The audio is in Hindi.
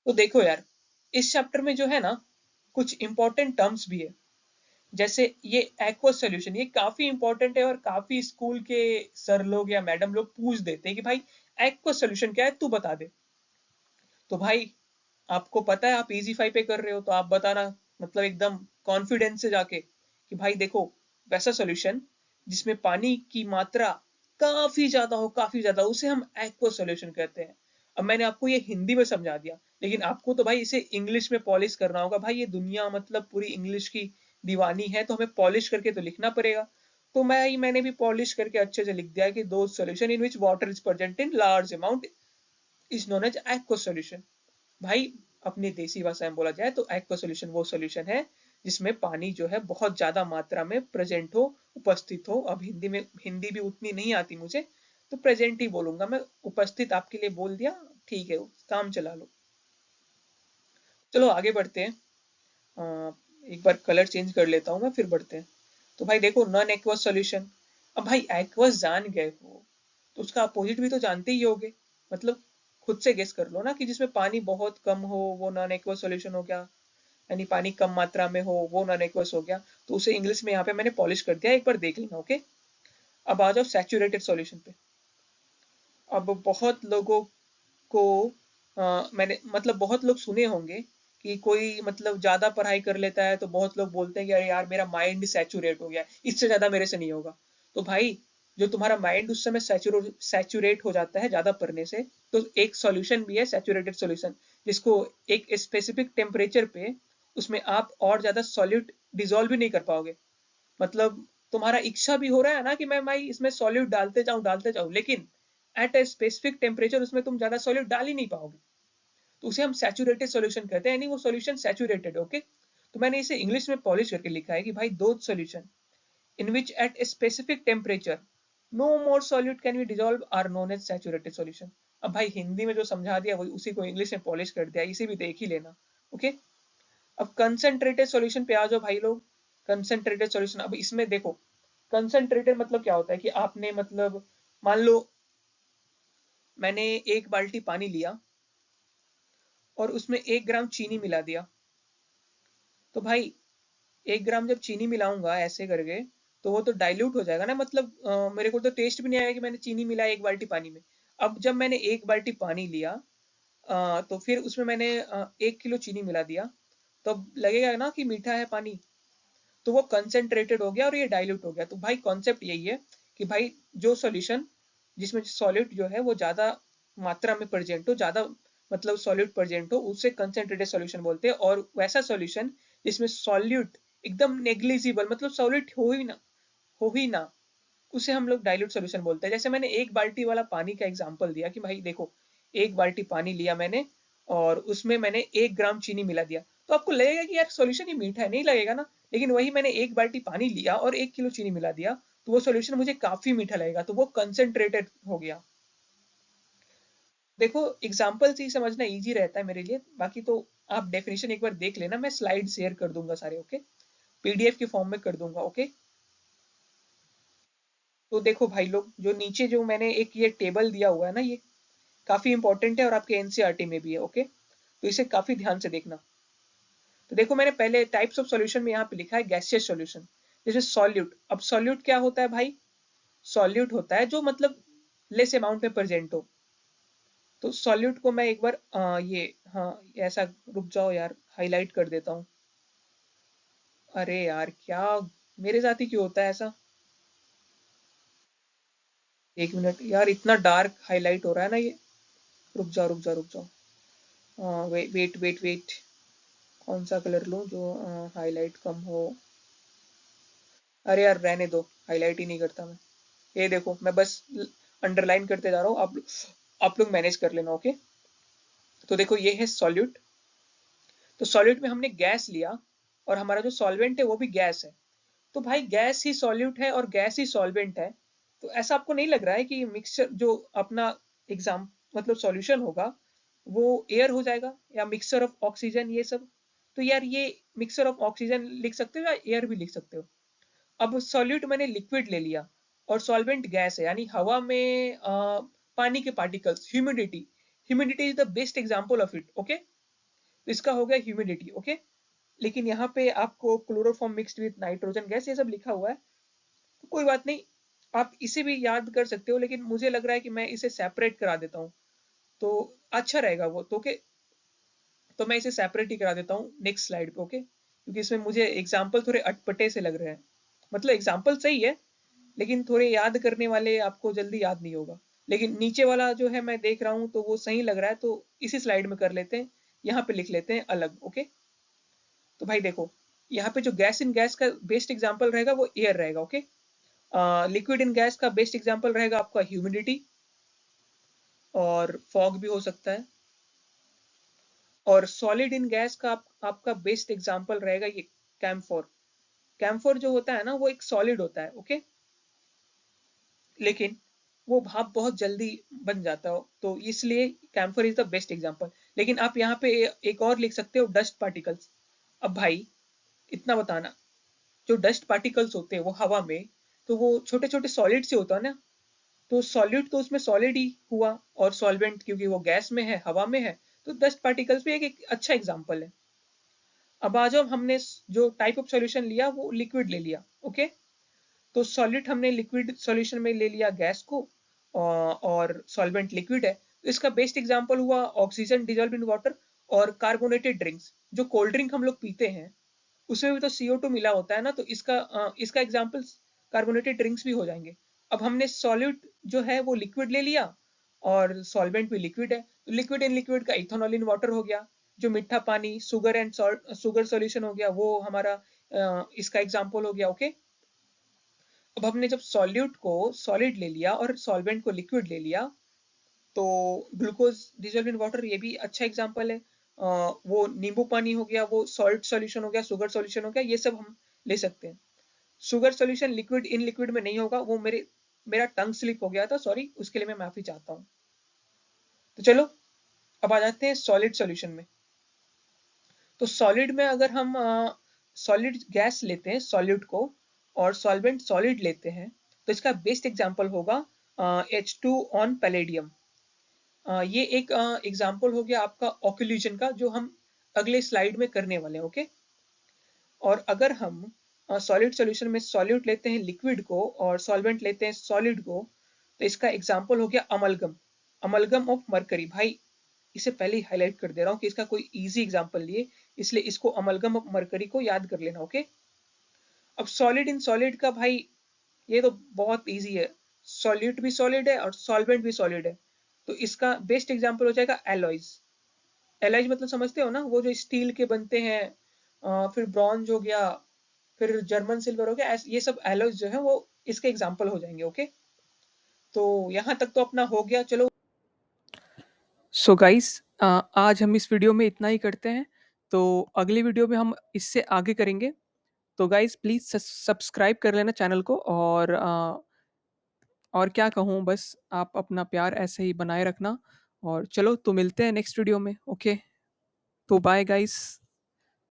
तो देखो यार, इस चैप्टर में जो है ना, कुछ इंपॉर्टेंट टर्म्स भी है। जैसे ये एक्वा सॉल्यूशन, ये काफी इंपॉर्टेंट है और काफी स्कूल के सर लोग या मैडम लोग पूछ देते हैं कि भाई एक्वा सॉल्यूशन क्या है, तू बता दे। तो भाई आपको पता है, आप इजी फाइव पे कर रहे हो तो आप बताना, मतलब एकदम कॉन्फिडेंस से जाके कि भाई देखो, वैसा सॉल्यूशन जिसमें पानी की मात्रा काफी ज्यादा, उसे हम एक्वा सॉल्यूशन कहते हैं। अब मैंने आपको ये हिंदी में समझा दिया, लेकिन आपको तो भाई इसे इंग्लिश में पॉलिश करना होगा। भाई ये दुनिया मतलब पूरी इंग्लिश की दीवानी है, तो हमें पॉलिश करके तो लिखना पड़ेगा। तो मैंने भी पॉलिश करके अच्छे से लिख दिया कि दो solution in which water is present in large amount is known as aqua solution. भाई अपनी देसी भाषा में बोला जाए तो एक्वा सॉल्यूशन वो सॉल्यूशन है जिसमें पानी जो है बहुत ज्यादा मात्रा में प्रेजेंट हो, उपस्थित हो। अब हिंदी भी उतनी नहीं आती मुझे, तो प्रेजेंट ही बोलूंगा मैं। उपस्थित आपके लिए बोल दिया, ठीक है, काम चला लो। चलो आगे बढ़ते हैं। एक बार कलर चेंज कर लेता हूँ मैं, फिर बढ़ते हैं। तो भाई देखो, नॉन एक्वस सॉल्यूशन। अब भाई एक्वस जान गए हो तो उसका अपोजिट भी तो जानते ही होगे। मतलब खुद से गेस कर लो ना, कि जिसमें पानी बहुत कम हो वो नॉन एक्वस सॉल्यूशन हो गया, यानी पानी कम मात्रा में हो वो नॉन एक्वस हो गया। तो उसे इंग्लिश में यहाँ पे मैंने पॉलिश कर दिया, एक बार देख लेना, ओके। अब आ जाओ सैचुरेटेड सॉल्यूशन पे। अब बहुत लोगों को मैंने मतलब बहुत लोग सुने होंगे कि कोई मतलब ज्यादा पढ़ाई कर लेता है तो बहुत लोग बोलते हैं कि अरे यार मेरा माइंड सैचुरेट हो गया है, इससे ज्यादा मेरे से नहीं होगा। तो भाई जो तुम्हारा माइंड उस समय सैचुरेट हो जाता है ज्यादा पढ़ने से, तो एक सॉल्यूशन भी है सैचुरेटेड सॉल्यूशन, जिसको एक स्पेसिफिक टेम्परेचर पे उसमें आप और ज्यादा सॉल्यूट डिजोल्व भी नहीं कर पाओगे। मतलब तुम्हारा इच्छा भी हो रहा है ना कि मैं भाई इसमें सॉल्यूट डालते जाऊं, लेकिन एट अ स्पेसिफिक टेम्परेचर उसमें तुम ज्यादा सॉल्यूट डाल ही नहीं पाओगे। तो उसे हम सैचुरेटेड सॉल्यूशन कहते हैं, यानी वो सॉल्यूशन सैचुरेटेड, ओके। तो मैंने इसे इंग्लिश में पॉलिश करके लिखा है कि भाई दो solution in which at a specific temperature no more solute can be dissolve are known as saturated solution. अब भाई हिंदी में जो समझा दिया वो उसी को इंग्लिश में पॉलिश कर दिया, इसे भी देख ही लेना, ओके। अब कंसंट्रेटेड सॉल्यूशन पे आ जाओ भाई लोग। कंसंट्रेटेड सॉल्यूशन, अब इसमें देखो, कंसंट्रेटेड मतलब क्या होता है कि आपने मतलब मान लो मैंने एक बाल्टी पानी लिया और उसमें 1 ग्राम चीनी मिला दिया। तो भाई 1 ग्राम जब चीनी मिलाऊंगा ऐसे करके, तो वो तो डाइल्यूट हो जाएगा ना, मतलब मेरे को तो टेस्ट भी नहीं आएगा कि मैंने चीनी मिलाया एक बाल्टी पानी में। अब जब मैंने एक बाल्टी पानी लिया, तो फिर उसमें मैंने 1 किलो चीनी मिला दिया, तो अब लगेगा ना कि मीठा है पानी। तो वो कंसेंट्रेटेड हो गया और ये डाइल्यूट हो गया। तो भाई कॉन्सेप्ट यही है कि भाई जो सॉल्यूशन जिसमें सॉलिड जो है वो ज्यादा मात्रा में प्रेजेंट हो, ज्यादा मतलब सॉलिड प्रेजेंट हो, उसे कंसेंट्रेटेड सॉल्यूशन बोलते हैं। और वैसा सॉल्यूशन जिसमें सॉल्यूट एकदम नेग्लिजिबल, मतलब सॉलिड हो ही ना, उसे हम लोग डाइल्यूट सॉल्यूशन बोलते हैं। जैसे मैंने एक बाल्टी वाला पानी का एग्जांपल दिया कि भाई देखो, एक बाल्टी पानी लिया मैंने और उसमें मैंने 1 ग्राम चीनी मिला दिया, तो आपको लगेगा कि यार सॉल्यूशन ही मीठा है, नहीं लगेगा ना। लेकिन वही मैंने एक बाल्टी पानी लिया और 1 किलो चीनी मिला दिया, तो वो सॉल्यूशन मुझे काफी मीठा लगेगा, तो वो कंसेंट्रेटेड हो गया। देखो एग्जाम्पल से ही समझना इजी रहता है मेरे लिए, बाकी तो आप डेफिनेशन एक बार देख लेना, मैं स्लाइड शेयर कर दूंगा सारे, ओके, पीडीएफ के फॉर्म में कर दूंगा, ओके। तो देखो भाई लोग, जो नीचे जो मैंने एक ये टेबल दिया हुआ है ना, ये काफी इंपॉर्टेंट है और आपके एनसीईआरटी में भी है, ओके। तो इसे काफी ध्यान से देखना। तो देखो मैंने पहले टाइप्स ऑफ सॉल्यूशन में यहाँ पे लिखा है गैसियस सॉल्यूशन, जैसे सॉल्यूट। अब सॉल्यूट क्या होता है भाई? सॉल्यूट होता है जो मतलब लेस अमाउंट में प्रेजेंट हो। तो सॉल्यूट को मैं एक बार ये, हाँ, ऐसा, रुक जाओ यार, हाईलाइट कर देता हूँ। अरे यार क्या, मेरे साथ ही क्यों होता है ऐसा? एक मिनट यार, इतना डार्क हाईलाइट हो रहा है ना ये। रुक जाओ, वेट वेट वेट, कौन सा कलर लूं जो हाईलाइट कम हो? अरे यार रहने दो, हाईलाइट ही नहीं करता मैं। ये देखो मैं बस अंडरलाइन करते जा रहा हूँ, आप लोग मैनेज कर लेना, ओके। तो देखो ये है सॉल्यूट। तो सॉल्यूट में हमने गैस लिया और हमारा जो सॉल्वेंट है वो भी गैस है। तो भाई गैस ही सॉल्यूट है और गैस ही सॉल्वेंट है। तो ऐसा आपको नहीं लग रहा है कि मिक्सचर जो अपना एग्जाम मतलब सॉल्यूशन होगा वो एयर हो जाएगा, या मिक्सचर ऑफ ऑक्सीजन ये सब? तो यार ये मिक्सचर ऑफ ऑक्सीजन लिख सकते हो या एयर भी लिख सकते हो। अब सॉल्यूट मैंने लिक्विड ले लिया और सॉल्वेंट गैस है, यानी हवा में पानी के particles, humidity. Humidity is the best example of it, okay. तो इसका हो गया ह्यूमिडिटी, ओके। लेकिन यहाँ पे आपको chloroform mixed with nitrogen gas ये सब लिखा हुआ है, तो कोई बात नहीं, आप इसे भी याद कर सकते हो, लेकिन मुझे लग रहा है कि मैं इसे सेपरेट करा देता हूँ, तो अच्छा रहेगा वो तो, ओके। तो मैं इसे सेपरेट ही करा देता हूँ नेक्स्ट स्लाइड पे, ओके, क्योंकि इसमें मुझे एग्जाम्पल थोड़े अटपटे से लग रहे हैं। मतलब एग्जाम्पल सही है, लेकिन थोड़े याद करने वाले आपको जल्दी याद नहीं होगा। लेकिन नीचे वाला जो है मैं देख रहा हूँ तो वो सही लग रहा है, तो इसी स्लाइड में कर लेते हैं, यहाँ पे लिख लेते हैं अलग, ओके। तो भाई देखो, यहाँ पे जो गैस इन गैस का बेस्ट एग्जाम्पल रहेगा वो एयर रहेगा, ओके। लिक्विड इन गैस का बेस्ट एग्जाम्पल रहेगा आपका ह्यूमिडिटी, और फॉग भी हो सकता है। और सॉलिड इन गैस का आपका बेस्ट एग्जाम्पल रहेगा ये कैम्फोर। कैम्फोर जो होता है ना वो एक सॉलिड होता है, ओके, लेकिन वो भाप बहुत जल्दी बन जाता हो, तो इसलिए camphor is the best example. लेकिन आप यहाँ पे एक और लिख सकते हो, डस्ट पार्टिकल्स। अब भाई इतना बताना, जो डस्ट पार्टिकल्स होते हैं वो हवा में, तो वो छोटे छोटे सॉलिड से होता है ना, तो सॉलिड तो उसमें सॉलिड ही हुआ, और सॉल्वेंट क्योंकि वो गैस में है, हवा में है, तो डस्ट पार्टिकल्स भी एक अच्छा एग्जाम्पल है। अब आ जाओ, हमने जो टाइप ऑफ सॉल्यूशन लिया वो लिक्विड ले लिया, ओके। तो सॉलिड हमने लिक्विड सॉल्यूशन में ले लिया गैस को, और सॉल्वेंट लिक्विड है, तो इसका बेस्ट एग्जांपल हुआ ऑक्सीजन डिजॉल्व इन वाटर, और कार्बोनेटेड ड्रिंक्स, जो कोल्ड ड्रिंक हम लोग पीते हैं उसमें भी तो CO2 मिला होता है ना, तो इसका एग्जांपल कार्बोनेटेड ड्रिंक्स भी हो जाएंगे। अब हमने सॉलिड जो है वो लिक्विड ले लिया, और सॉल्वेंट भी लिक्विड है, तो लिक्विड इन लिक्विड का इथेनॉल इन वाटर हो गया। जो मीठा पानी, sugar and salt, sugar solution हो गया, वो हमारा इसका एग्जांपल हो गया, ओके। अब हमने जब सॉल्यूट को सॉलिड ले लिया और सॉल्वेंट को लिक्विड ले लिया, तो ग्लूकोज डिजोल्व इन वाटर ये भी अच्छा एग्जांपल है। वो नींबू पानी हो गया, वो सॉल्ट सॉल्यूशन हो गया, शुगर सॉल्यूशन हो गया, ये सब हम ले सकते हैं। Sugar solution liquid in liquid में नहीं होगा, वो मेरा टंग स्लिप हो गया था, सॉरी, उसके लिए मैं माफी चाहता हूँ। तो चलो अब आ जाते हैं सॉलिड सॉल्यूशन में। तो सॉलिड में अगर हम सॉलिड गैस लेते हैं सॉल्यूट को, और सॉल्वेंट सॉलिड लेते हैं, तो इसका बेस्ट एग्जांपल होगा H2 ऑन पैलेडियम। ये एक एग्जांपल हो गया आपका ऑक्लूजन का, जो हम अगले स्लाइड में करने वाले हैं, ओके। और अगर हम सॉलिड सॉल्यूशन में सॉल्यूट लेते हैं लिक्विड को, और सॉल्वेंट लेते हैं सॉलिड को, तो इसका एग्जांपल हो गया अमलगम, अमलगम ऑफ मरकरी। भाई इसे पहले ही हाईलाइट कर दे रहा हूँ कि इसका कोई इजी एग्जांपल लिए, इसलिए इसको अमलगम ऑफ मरकरी को याद कर लेना, ओके। अब सॉलिड इन सॉलिड का भाई ये तो बहुत इजी है, सॉल्यूट भी सॉलिड है और सॉल्वेंट भी सॉलिड है, तो इसका बेस्ट एग्जांपल हो जाएगा एलॉयज। एलॉयज मतलब समझते हो ना, वो जो स्टील के बनते हैं, फिर ब्रॉन्ज हो गया, फिर जर्मन सिल्वर हो गया, ये सब एलॉयज जो है वो इसके एग्जांपल हो जाएंगे, ओके। तो यहाँ तक तो अपना हो गया, चलो। सो गाइस, आज हम इस वीडियो में इतना ही करते हैं, तो अगली वीडियो में हम इससे आगे करेंगे। तो गाइस प्लीज़ सब्सक्राइब कर लेना चैनल को, और क्या कहूँ, बस आप अपना प्यार ऐसे ही बनाए रखना। और चलो तो मिलते हैं नेक्स्ट वीडियो में, ओके। तो बाय गाइस।